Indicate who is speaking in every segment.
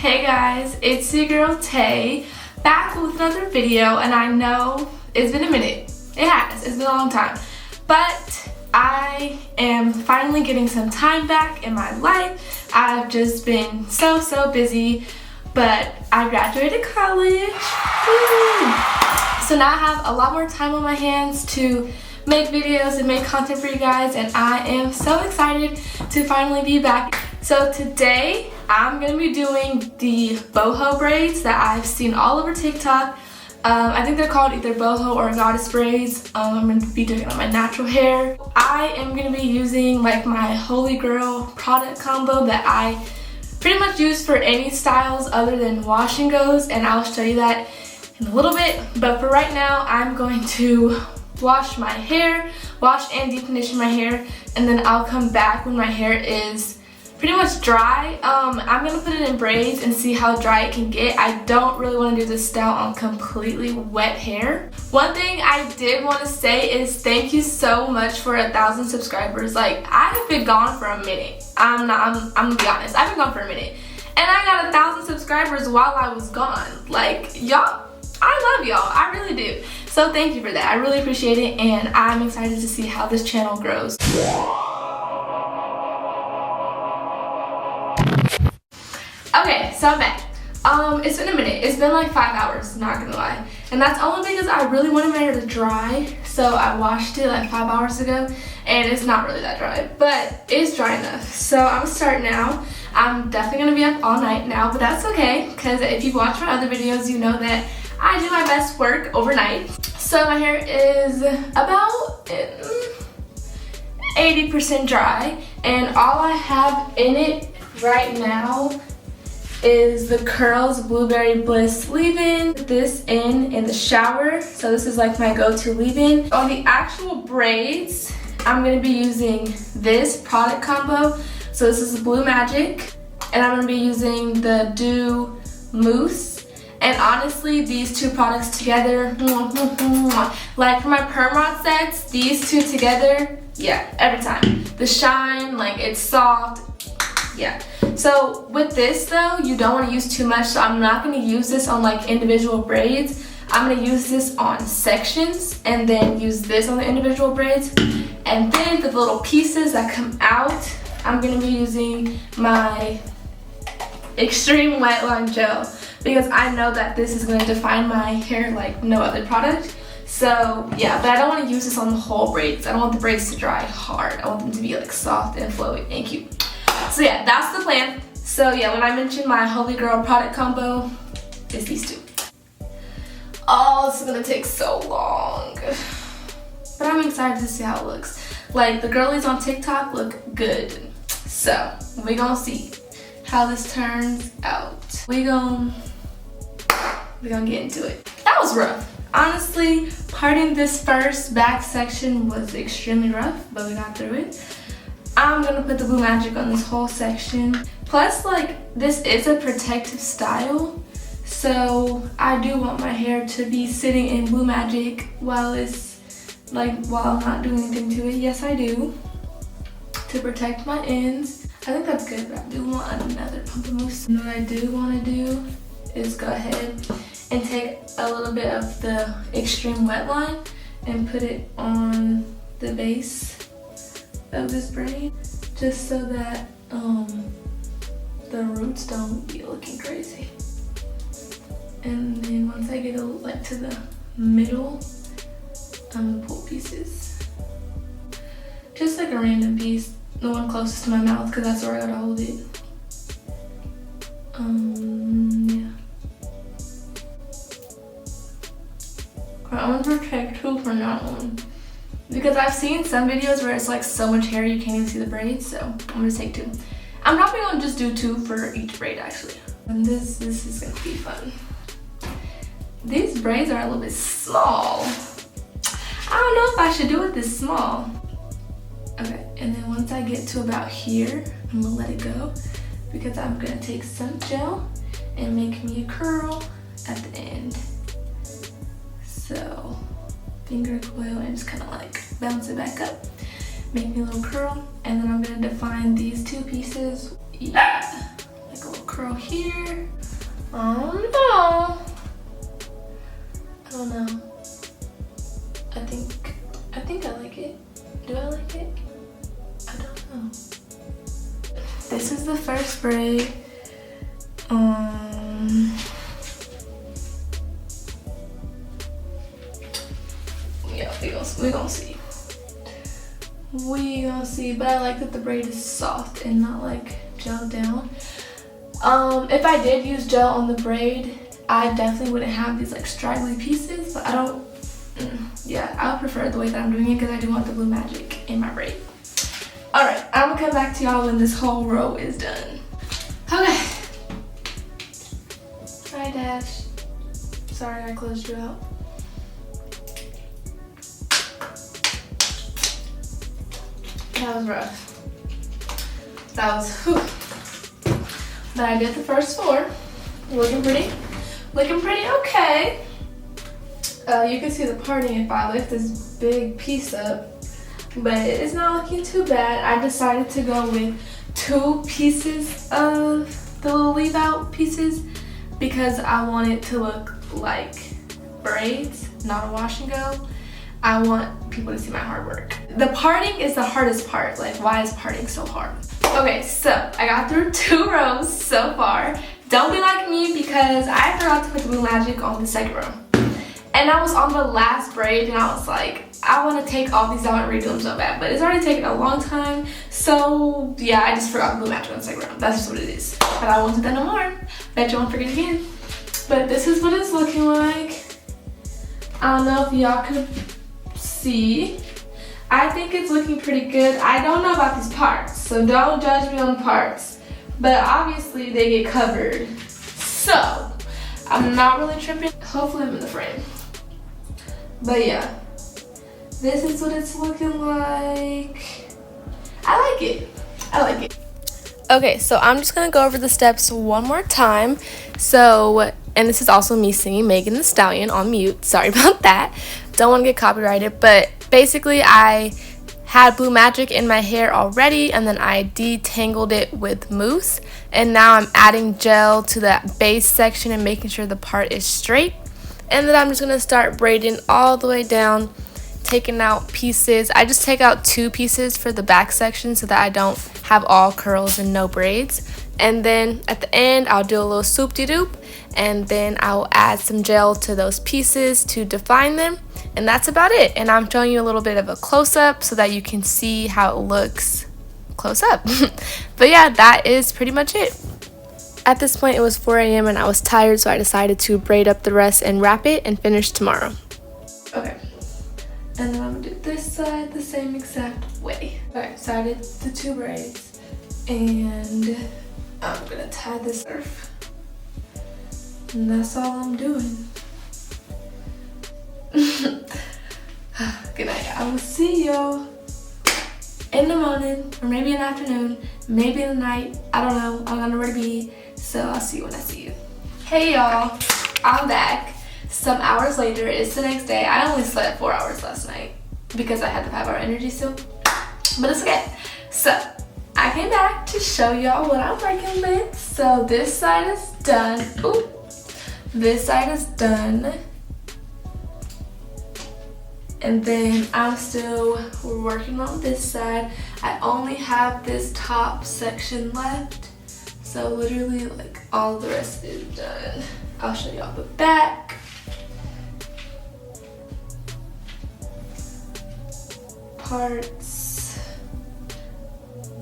Speaker 1: Hey guys, it's your girl Tay, back with another video, and I know it's been a minute. It has, it's been a long time. But I am finally getting some time back in my life. I've just been so busy, but I graduated college. Woo! So now I have a lot more time on my hands to make videos and make content for you guys, and I am so excited to finally be back. So today I'm going to be doing the boho braids that I've seen all over TikTok. I think they're called either boho or goddess braids. I'm going to be doing it on my natural hair. I am going to be using like my holy grail product combo that I pretty much use for any styles other than wash and goes, and I'll show you that in a little bit. But for right now, I'm going to wash my hair, wash and deep condition my hair, and then I'll come back when my hair is pretty much dry. I'm gonna put it in braids and see how dry it can get. I don't really want to do this style on completely wet hair. One thing I did want to say is thank you so much for 1,000 subscribers. Like, I have been gone for a minute. I'm gonna be honest, I've been gone for a minute, and I got 1,000 subscribers while I was gone. Like, y'all, I love y'all, I really do. So thank you for that. I really appreciate it, and I'm excited to see how this channel grows. Okay, so I'm back. It's been a minute. It's been like 5 hours, not gonna lie. And that's only because I really wanted my hair to dry. So I washed it like 5 hours ago, and it's not really that dry, but it's dry enough. So I'm gonna start now. I'm definitely gonna be up all night now, but that's okay, because if you watch my other videos, you know that I do my best work overnight. So my hair is about 80% dry, and all I have in it right now is the Curls Blueberry Bliss leave-in. This in the shower, so this is like my go-to leave-in. On the actual braids, I'm gonna be using this product combo. So this is the Blue Magic, and I'm gonna be using the Dew Mousse. And honestly, these two products together, like for my perm rod sets, these two together, yeah, every time. The shine, like it's soft, yeah. So with this though, you don't want to use too much, so I'm not going to use this on like individual braids. I'm going to use this on sections and then use this on the individual braids. And then the little pieces that come out, I'm going to be using my extreme wetline gel, because I know that this is going to define my hair like no other product. So yeah, but I don't want to use this on the whole braids. I don't want the braids to dry hard. I want them to be like soft and flowy and cute. So yeah, that's the plan. So yeah, when I mentioned my holy grail product combo, it's these two. Oh, this is gonna take so long, but I'm excited to see how it looks. Like, the girlies on TikTok look good, so we gonna see how this turns out. We gonna get into it. That was rough. Honestly, parting this first back section was extremely rough, but we got through it. I'm gonna put the Blue Magic on this whole section. Plus, like, this is a protective style, so I do want my hair to be sitting in Blue Magic while I'm not doing anything to it. Yes, I do, to protect my ends. I think that's good, but I do want another pump of mousse. And what I do want to do is go ahead and take a little bit of the extreme wet line and put it on the base of this braid, just so that the roots don't be looking crazy. And then once I get like to the middle, I'm gonna pull pieces, just like a random piece, the one closest to my mouth, because that's where I gotta hold it. Yeah. I'm gonna take two for that one, because I've seen some videos where it's like so much hair you can't even see the braids, so I'm gonna take two. I'm probably gonna just do two for each braid actually. And this is gonna be fun. These braids are a little bit small. I don't know if I should do it this small. Okay, and then once I get to about here, I'm gonna let it go, because I'm gonna take some gel and make me a curl at the end. So finger coil and just kind of like bounce it back up, make me a little curl, and then I'm gonna define these two pieces, yeah, like a little curl. curl here. I don't know. I think I like it. Do I like it? I don't know. This is the first braid. Yeah, we gonna see. We gonna see, but I like that the braid is soft and not like gel down. If I did use gel on the braid, I definitely wouldn't have these like straggly pieces, but I don't, yeah, I would prefer the way that I'm doing it because I do want the blue magic in my braid. Alright, I'm gonna come back to y'all when this whole row is done. Okay. Hi, Dash. Sorry I closed you out. That was rough. That was, whew. But I did the first 4. Looking pretty okay. You can see the parting if I lift this big piece up, but it's not looking too bad. I decided to go with 2 pieces of the little leave out pieces because I want it to look like braids, not a wash and go. I want people to see my hard work. The parting is the hardest part. Like, why is parting so hard? Okay, so I got through 2 rows so far. Don't be like me because I forgot to put the blue magic on the second row. And I was on the last braid and I was like, I want to take all these out and redo them so bad, but it's already taken a long time. So yeah, I just forgot the blue magic on the second row. That's just what it is. But I won't do that no more. Bet you won't forget again. But this is what it's looking like. I don't know if y'all could see. I think it's looking pretty good. I don't know about these parts, so don't judge me on the parts. But obviously they get covered. So I'm not really tripping. Hopefully I'm in the frame. But yeah, this is what it's looking like. I like it. I like it. Okay, so I'm just gonna go over the steps one more time. So, and this is also me singing Megan Thee Stallion on mute. Sorry about that. Don't want to get copyrighted, but basically I had blue magic in my hair already and then I detangled it with mousse, and now I'm adding gel to that base section and making sure the part is straight. And then I'm just going to start braiding all the way down, taking out pieces. I just take out 2 pieces for the back section so that I don't have all curls and no braids. And then at the end I'll do a little swoop-de-doop, and then I'll add some gel to those pieces to define them. And that's about it. And I'm showing you a little bit of a close-up so that you can see how it looks close up. But yeah, that is pretty much it. At this point it was 4 a.m. and I was tired, so I decided to braid up the rest and wrap it and finish tomorrow. Okay, and then I'm gonna do this side the same exact way. Okay, so I did the 2 braids and I'm gonna tie this scarf. And that's all I'm doing. Good night. I will see y'all in the morning, or maybe in the afternoon, maybe in the night. I don't know. I don't know where to be. So I'll see you when I see you. Hey y'all, I'm back. Some hours later, it's the next day. I only slept 4 hours last night because I had the 5-hour energy still. But it's okay. So I came back to show y'all what I'm working with. So this side is done. Ooh. This side is done. And then I'm still working on this side. I only have this top section left. So literally like all the rest is done. I'll show y'all the back. Parts.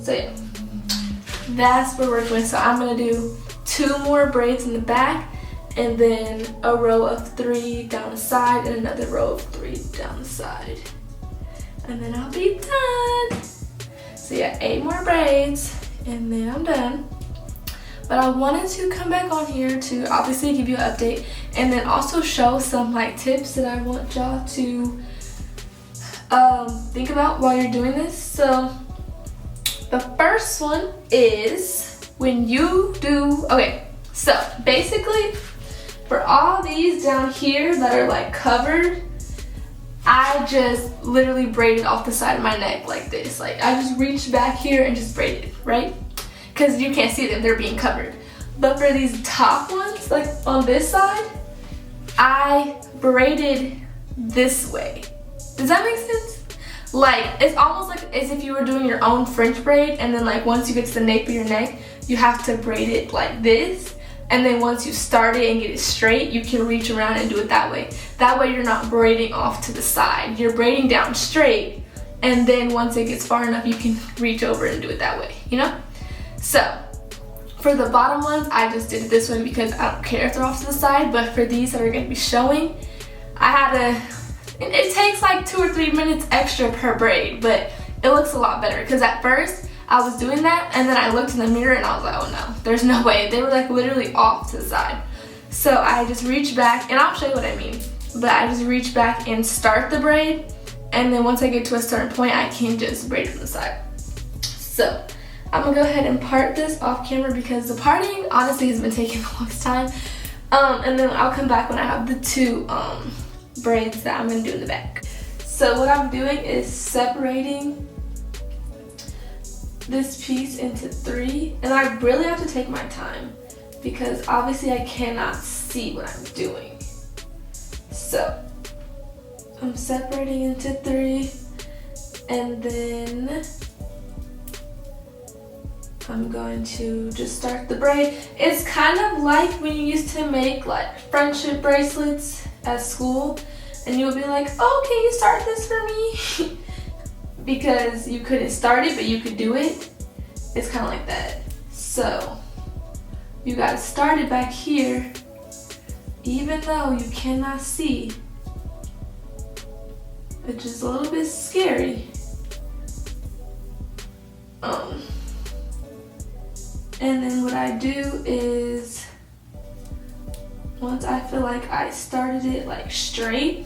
Speaker 1: So yeah, that's what we're working with. So I'm gonna do 2 more braids in the back, and then a row of 3 down the side and another row of 3 down the side. And then I'll be done. So yeah, 8 more braids and then I'm done. But I wanted to come back on here to obviously give you an update and then also show some like tips that I want y'all to think about while you're doing this. So the first one is when you do, okay, so basically for all these down here that are like covered, I just literally braided off the side of my neck like this. Like I just reached back here and just braided, right? Because you can't see them, they're being covered. But for these top ones, like on this side, I braided this way. Does that make sense? Like, it's almost like as if you were doing your own French braid, and then like once you get to the nape of your neck, you have to braid it like this. And then once you start it and get it straight, you can reach around and do it that way. That way you're not braiding off to the side. You're braiding down straight, and then once it gets far enough, you can reach over and do it that way, you know? So, for the bottom ones, I just did it this way because I don't care if they're off to the side, but for these that are gonna be showing, I had to, it takes like 2 or 3 minutes extra per braid, but it looks a lot better because at first, I was doing that, and then I looked in the mirror and I was like, oh no, there's no way. They were like literally off to the side. So I just reach back, and I'll show you what I mean, but I just reach back and start the braid, and then once I get to a certain point, I can just braid from the side. So I'm gonna go ahead and part this off camera because the parting honestly has been taking the longest time. And then I'll come back when I have the 2 braids that I'm gonna do in the back. So what I'm doing is separating this piece into 3, and I really have to take my time because obviously I cannot see what I'm doing. So I'm separating into 3, and then I'm going to just start the braid. It's kind of like when you used to make like friendship bracelets at school, and you would be like, oh, can you start this for me? Because you couldn't start it, but you could do it. It's kind of like that. So you gotta start it back here, even though you cannot see, which is a little bit scary. And then what I do is, once I feel like I started it like straight,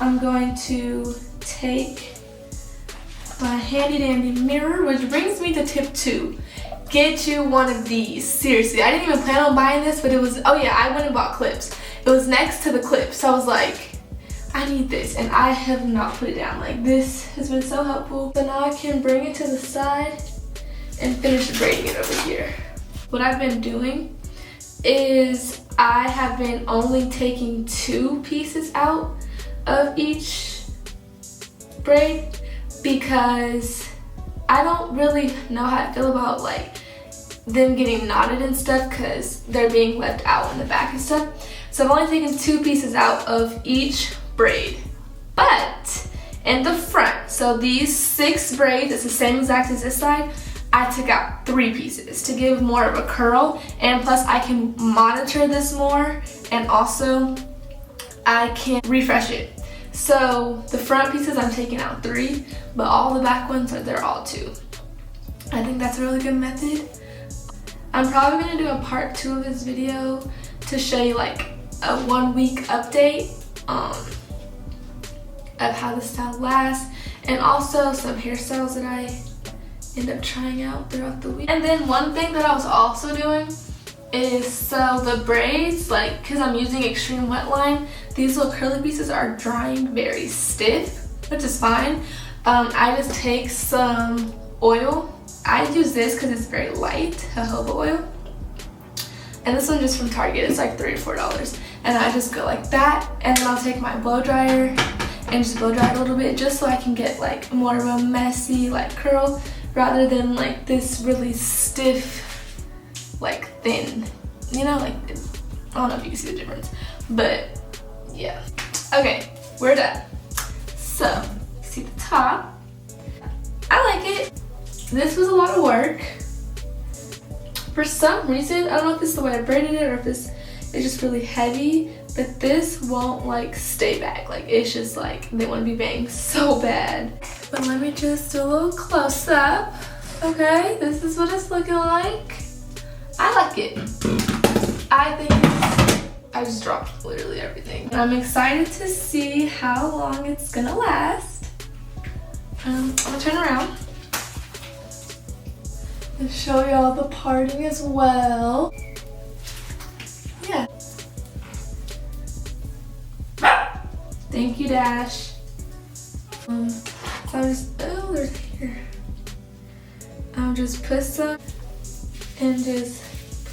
Speaker 1: I'm going to take my handy dandy mirror, which brings me to tip 2. Get you one of these. Seriously, I didn't even plan on buying this, but it was, oh yeah, I went and bought clips. It was next to the clips, so I was like, I need this, and I have not put it down. Like, this has been so helpful. So now I can bring it to the side and finish braiding it over here. What I've been doing is I have been only taking 2 pieces out of each braid because I don't really know how I feel about like them getting knotted and stuff because they're being left out in the back and stuff. So I've only taken 2 pieces out of each braid. But in the front, so these 6 braids, it's the same exact as this side, I took out 3 pieces to give more of a curl, and plus I can monitor this more, and also I can refresh it. So the front pieces I'm taking out 3, but all the back ones they're all 2. I think that's a really good method. I'm probably gonna do a part 2 of this video to show you like a 1-week update of how the style lasts, and also some hairstyles that I end up trying out throughout the week. And then one thing that I was also doing is, so the braids, like, because I'm using extreme wet line, these little curly pieces are drying very stiff, which is fine. I just take some oil. I use this because it's very light, jojoba oil. And this one just from Target, it's like $3 or $4. And I just go like that, and then I'll take my blow dryer and just blow dry it a little bit just so I can get like more of a messy like curl rather than like this really stiff, like thin, you know, like, I don't know if you can see the difference, but yeah. Okay, we're done. So, see the top. I like it. This was a lot of work. For some reason, I don't know if it's the way I braided it or if it's just really heavy, but this won't like stay back. Like, it's just like, they want to be banged so bad. But let me just do a little close up. Okay, this is what it's looking like. I like it. I think I just dropped literally everything. I'm excited to see how long it's gonna last. I'm gonna turn around and show y'all the parting as well. Yeah. Thank you, Dash. So I'm just, oh, there's here. I'll just put some and just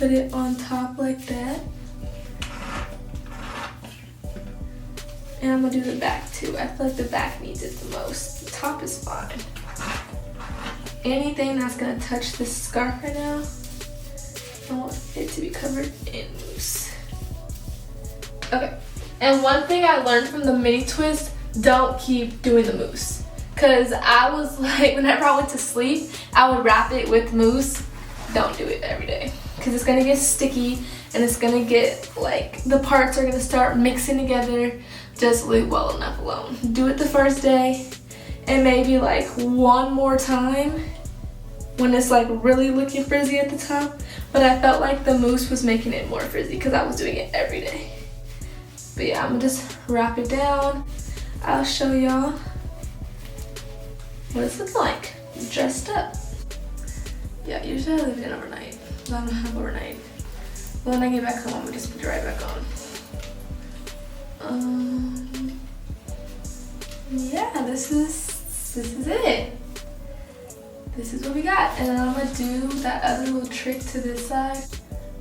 Speaker 1: put it on top like that. And I'm gonna do the back too. I feel like the back needs it the most. The top is fine. Anything that's gonna touch this scarf right now, I want it to be covered in mousse. Okay, and one thing I learned from the mini twist, don't keep doing the mousse. Cause I was like, whenever I went to sleep, I would wrap it with mousse. Don't do it every day. Cause it's gonna get sticky and it's gonna get like, the parts are gonna start mixing together. Just leave well enough alone. Do it the first day and maybe like one more time when it's like really looking frizzy at the top. But I felt like the mousse was making it more frizzy because I was doing it every day. But yeah, I'm gonna just wrap it down. I'll show y'all what it's looking like. Dressed up. Yeah, usually I leave it in overnight. I don't have overnight. But when I get back home, I'm gonna just put it right back on. Yeah, this is it. This is what we got, and then I'm gonna do that other little trick to this side.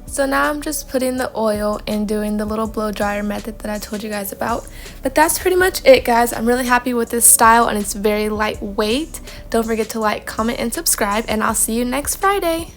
Speaker 1: So now I'm just putting the oil and doing the little blow dryer method that I told you guys about. But that's pretty much it, guys. I'm really happy with this style and it's very lightweight. Don't forget to like, comment, and subscribe, and I'll see you next Friday.